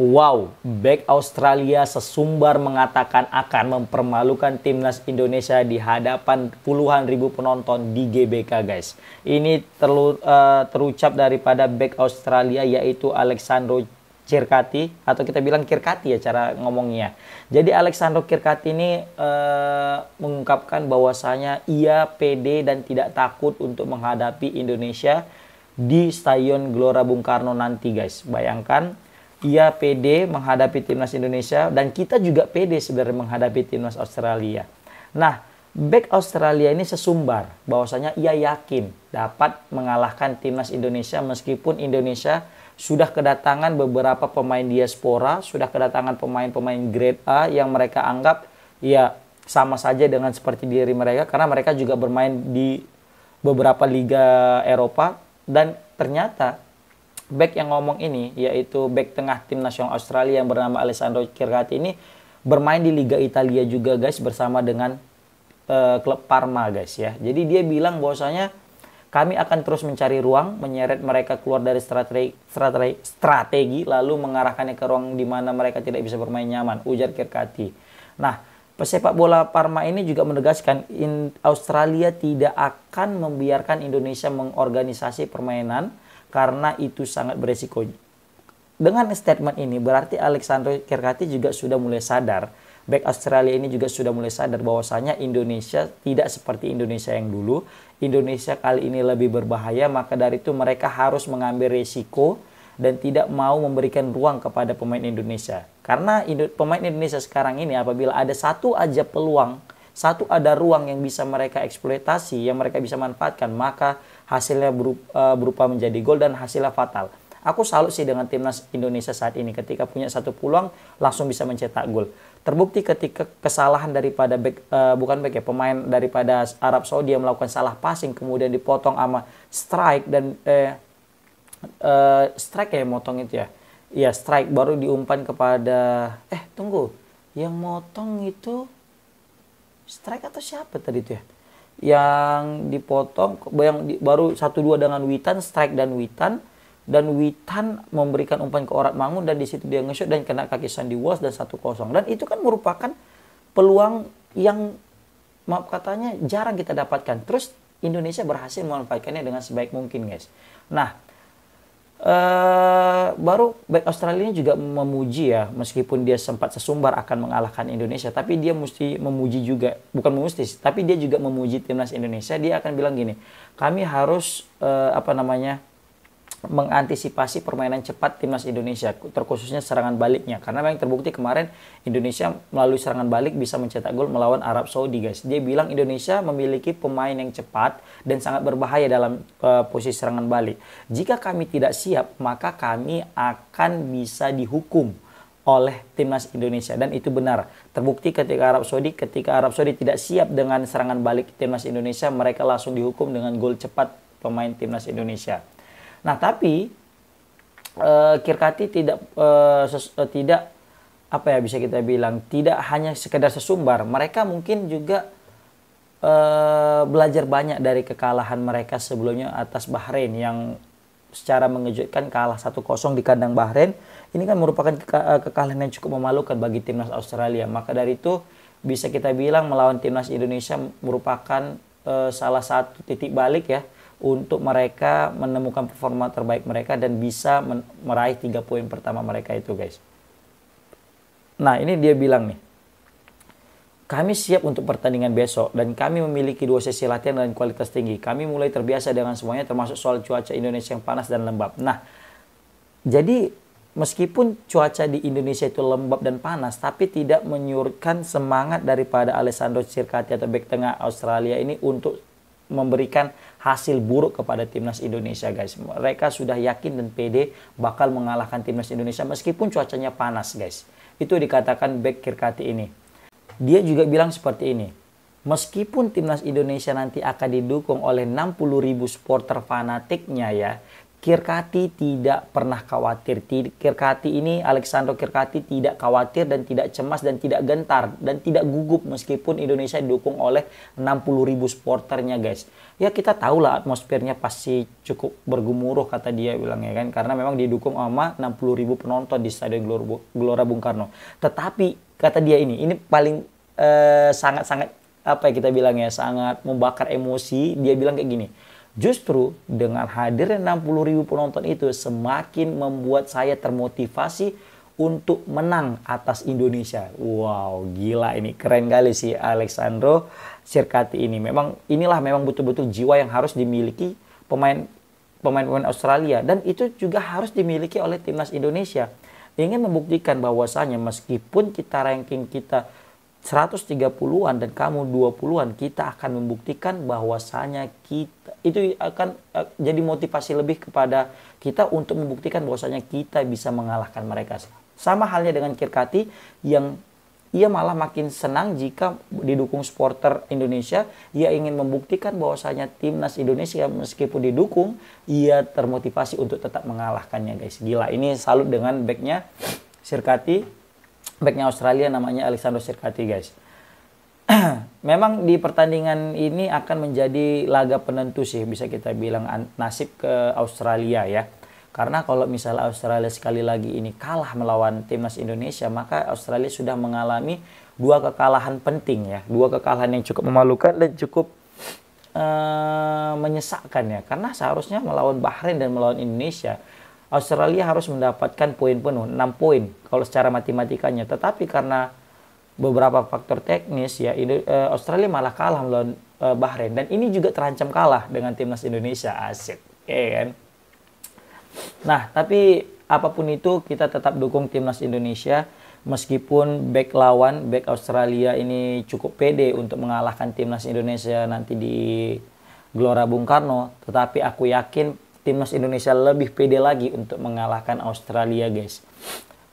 Wow, bek Australia sesumbar mengatakan akan mempermalukan timnas Indonesia di hadapan puluhan ribu penonton di GBK, guys. Ini terucap daripada bek Australia, yaitu Alexandro Circati, atau kita bilang Kirkati ya cara ngomongnya. Jadi Alexandro Kirkati ini mengungkapkan bahwasanya ia pede dan tidak takut untuk menghadapi Indonesia di Stadion Gelora Bung Karno nanti, guys. Bayangkan, ia pede menghadapi timnas Indonesia dan kita juga pede sebenarnya menghadapi timnas Australia. Nah, bek Australia ini sesumbar bahwasanya ia yakin dapat mengalahkan timnas Indonesia meskipun Indonesia sudah kedatangan beberapa pemain diaspora, sudah kedatangan pemain-pemain grade A yang mereka anggap ya sama saja dengan seperti diri mereka karena mereka juga bermain di beberapa liga Eropa. Dan ternyata bek yang ngomong ini, yaitu bek tengah tim nasional Australia yang bernama Alessandro Circati ini bermain di Liga Italia juga, guys, bersama dengan klub Parma, guys ya. Jadi dia bilang bahwasanya kami akan terus mencari ruang, menyeret mereka keluar dari strategi lalu mengarahkannya ke ruang di mana mereka tidak bisa bermain nyaman, ujar Circati. Nah, pesepak bola Parma ini juga menegaskan Australia tidak akan membiarkan Indonesia mengorganisasi permainan karena itu sangat beresiko. Dengan statement ini berarti Alexandro Circati juga sudah mulai sadar, back Australia ini juga sudah mulai sadar bahwasanya Indonesia tidak seperti Indonesia yang dulu. Indonesia kali ini lebih berbahaya, maka dari itu mereka harus mengambil resiko dan tidak mau memberikan ruang kepada pemain Indonesia. Karena pemain Indonesia sekarang ini apabila ada satu aja peluang, satu ada ruang yang bisa mereka eksploitasi, yang mereka bisa manfaatkan, maka hasilnya berupa menjadi gol dan hasilnya fatal. Aku salut sih dengan timnas Indonesia saat ini ketika punya satu peluang langsung bisa mencetak gol. Terbukti ketika kesalahan daripada pemain daripada Arab Saudi yang melakukan salah passing kemudian dipotong sama strike dan strike ya motong itu ya. Iya, strike baru diumpan kepada yang motong itu strike atau siapa tadi itu ya? Yang dipotong baru 1-2 dengan Witan, strike dan Witan memberikan umpan ke Orat Mangun dan di situ dia nge-shoot dan kena kaki Sandy Walsh dan 1-0. Dan itu kan merupakan peluang yang maaf katanya jarang kita dapatkan. Terus Indonesia berhasil memanfaatkannya dengan sebaik mungkin, guys. Nah, baru back Australia ini juga memuji ya, meskipun dia sempat sesumbar akan mengalahkan Indonesia, tapi dia mesti memuji juga, bukan mesti, tapi dia juga memuji timnas Indonesia. Dia akan bilang gini, kami harus mengantisipasi permainan cepat timnas Indonesia, terkhususnya serangan baliknya. Karena memang terbukti kemarin Indonesia melalui serangan balik bisa mencetak gol melawan Arab Saudi, guys. Dia bilang Indonesia memiliki pemain yang cepat dan sangat berbahaya dalam posisi serangan balik. Jika kami tidak siap, maka kami akan bisa dihukum oleh timnas Indonesia. Dan itu benar. Terbukti ketika Arab Saudi tidak siap dengan serangan balik timnas Indonesia, mereka langsung dihukum dengan gol cepat pemain timnas Indonesia. Nah, tapi Circati tidak bisa kita bilang tidak hanya sekedar sesumbar. Mereka mungkin juga belajar banyak dari kekalahan mereka sebelumnya atas Bahrain yang secara mengejutkan kalah 1-0 di kandang Bahrain. Ini kan merupakan kekalahan yang cukup memalukan bagi timnas Australia. Maka dari itu bisa kita bilang melawan timnas Indonesia merupakan salah satu titik balik ya, untuk mereka menemukan performa terbaik mereka dan bisa meraih 3 poin pertama mereka itu, guys. Nah, ini dia bilang nih, kami siap untuk pertandingan besok dan kami memiliki 2 sesi latihan dan kualitas tinggi. Kami mulai terbiasa dengan semuanya termasuk soal cuaca Indonesia yang panas dan lembab. Nah, jadi meskipun cuaca di Indonesia itu lembab dan panas, tapi tidak menyurutkan semangat daripada Alessandro Circati atau bek tengah Australia ini untuk memberikan hasil buruk kepada timnas Indonesia, guys. Mereka sudah yakin dan pede bakal mengalahkan timnas Indonesia meskipun cuacanya panas, guys. Itu dikatakan bek Circati ini. Dia juga bilang seperti ini, meskipun timnas Indonesia nanti akan didukung oleh 60.000 supporter fanatiknya ya, Kirkati tidak pernah khawatir. Kirkati ini, Alexandro Kirkati tidak khawatir dan tidak cemas dan tidak gentar dan tidak gugup meskipun Indonesia didukung oleh 60.000 supporternya guys. Ya kita tahu lah atmosfernya pasti cukup bergemuruh kata dia bilang ya kan. Karena memang didukung sama 60.000 penonton di Stadion Gelora Bung Karno. Tetapi kata dia ini paling sangat-sangat apa ya kita bilang ya, sangat membakar emosi. Dia bilang kayak gini. Justru dengan hadirnya 60.000 penonton itu semakin membuat saya termotivasi untuk menang atas Indonesia. Wow, gila ini keren kali sih Alexandro Circati ini. Inilah memang betul-betul jiwa yang harus dimiliki pemain Australia dan itu juga harus dimiliki oleh timnas Indonesia. Ingin membuktikan bahwasanya meskipun kita ranking kita 130-an dan kamu 20-an, kita akan membuktikan bahwasanya kita itu akan jadi motivasi lebih kepada kita untuk membuktikan bahwasanya kita bisa mengalahkan mereka. Sama halnya dengan Kirkati yang ia malah makin senang jika didukung supporter Indonesia. Ia ingin membuktikan bahwasanya timnas Indonesia meskipun didukung, ia termotivasi untuk tetap mengalahkannya guys. Gila, ini salut dengan backnya Circati. Backnya Australia namanya Alexandro Circati guys. Memang di pertandingan ini akan menjadi laga penentu sih, bisa kita bilang nasib ke Australia ya. Karena kalau misalnya Australia sekali lagi ini kalah melawan timnas Indonesia, maka Australia sudah mengalami dua kekalahan penting ya. Dua kekalahan yang cukup memalukan dan cukup menyesakkan ya. Karena seharusnya melawan Bahrain dan melawan Indonesia, Australia harus mendapatkan poin penuh, 6 poin kalau secara matematikanya. Tetapi karena beberapa faktor teknis ya, Australia malah kalah melawan Bahrain. Dan ini juga terancam kalah dengan timnas Indonesia. Asik, kan? Nah, tapi apapun itu kita tetap dukung timnas Indonesia. Meskipun back Australia ini cukup pede untuk mengalahkan timnas Indonesia nanti di Gelora Bung Karno. Tetapi aku yakin timnas Indonesia lebih pede lagi untuk mengalahkan Australia guys.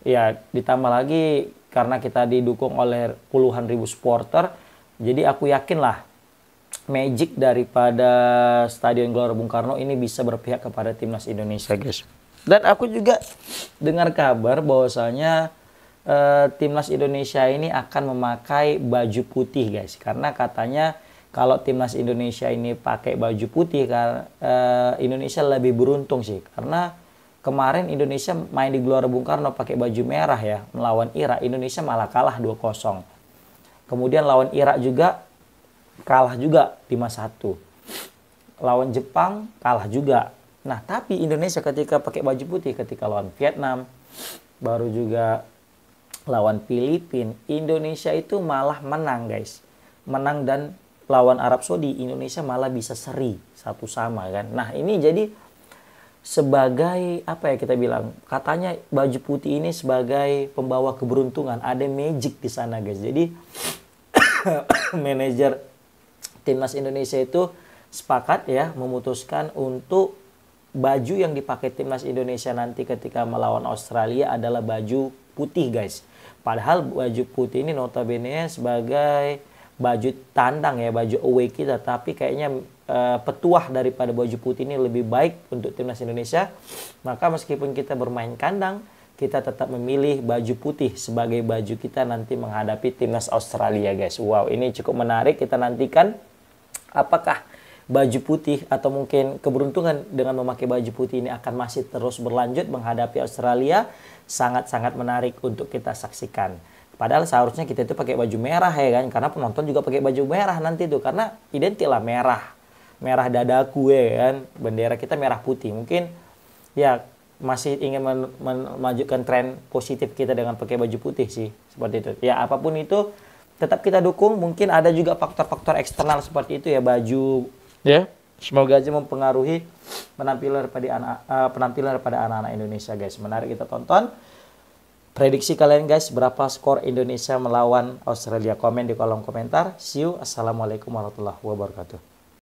Ya ditambah lagi karena kita didukung oleh puluhan ribu supporter. Jadi aku yakin lah magic daripada Stadion Gelora Bung Karno ini bisa berpihak kepada timnas Indonesia guys. Dan aku juga dengar kabar bahwasanya timnas Indonesia ini akan memakai baju putih guys. Karena katanya kalau timnas Indonesia ini pakai baju putih, Indonesia lebih beruntung sih. Karena kemarin Indonesia main di Gelora Bung Karno pakai baju merah ya, melawan Irak. Indonesia malah kalah 2-0. Kemudian lawan Irak juga kalah juga 5-1. Lawan Jepang kalah juga. Nah, tapi Indonesia ketika pakai baju putih, ketika lawan Vietnam, baru juga lawan Filipina, Indonesia itu malah menang guys. Menang dan lawan Arab Saudi, Indonesia malah bisa seri 1-1 kan. Nah ini jadi sebagai apa ya kita bilang, katanya baju putih ini sebagai pembawa keberuntungan, ada magic di sana guys. Jadi manajer timnas Indonesia itu sepakat ya memutuskan untuk baju yang dipakai timnas Indonesia nanti ketika melawan Australia adalah baju putih guys. Padahal baju putih ini notabene sebagai baju tandang ya, baju away kita, tapi kayaknya petuah daripada baju putih ini lebih baik untuk timnas Indonesia. Maka meskipun kita bermain kandang, kita tetap memilih baju putih sebagai baju kita nanti menghadapi timnas Australia guys. Wow, ini cukup menarik, kita nantikan apakah baju putih atau mungkin keberuntungan dengan memakai baju putih ini akan masih terus berlanjut menghadapi Australia. Sangat-sangat menarik untuk kita saksikan. Padahal seharusnya kita itu pakai baju merah ya kan, karena penonton juga pakai baju merah nanti tuh, karena identik lah merah dadaku ya kan, bendera kita merah putih. Mungkin ya masih ingin memajukan tren positif kita dengan pakai baju putih sih, seperti itu. Ya apapun itu tetap kita dukung. Mungkin ada juga faktor-faktor eksternal seperti itu ya, baju ya. Semoga aja mempengaruhi penampilan daripada anak-anak Indonesia guys. Menarik kita tonton. Prediksi kalian guys, berapa skor Indonesia melawan Australia? Komen di kolom komentar. See you. Assalamualaikum warahmatullahi wabarakatuh.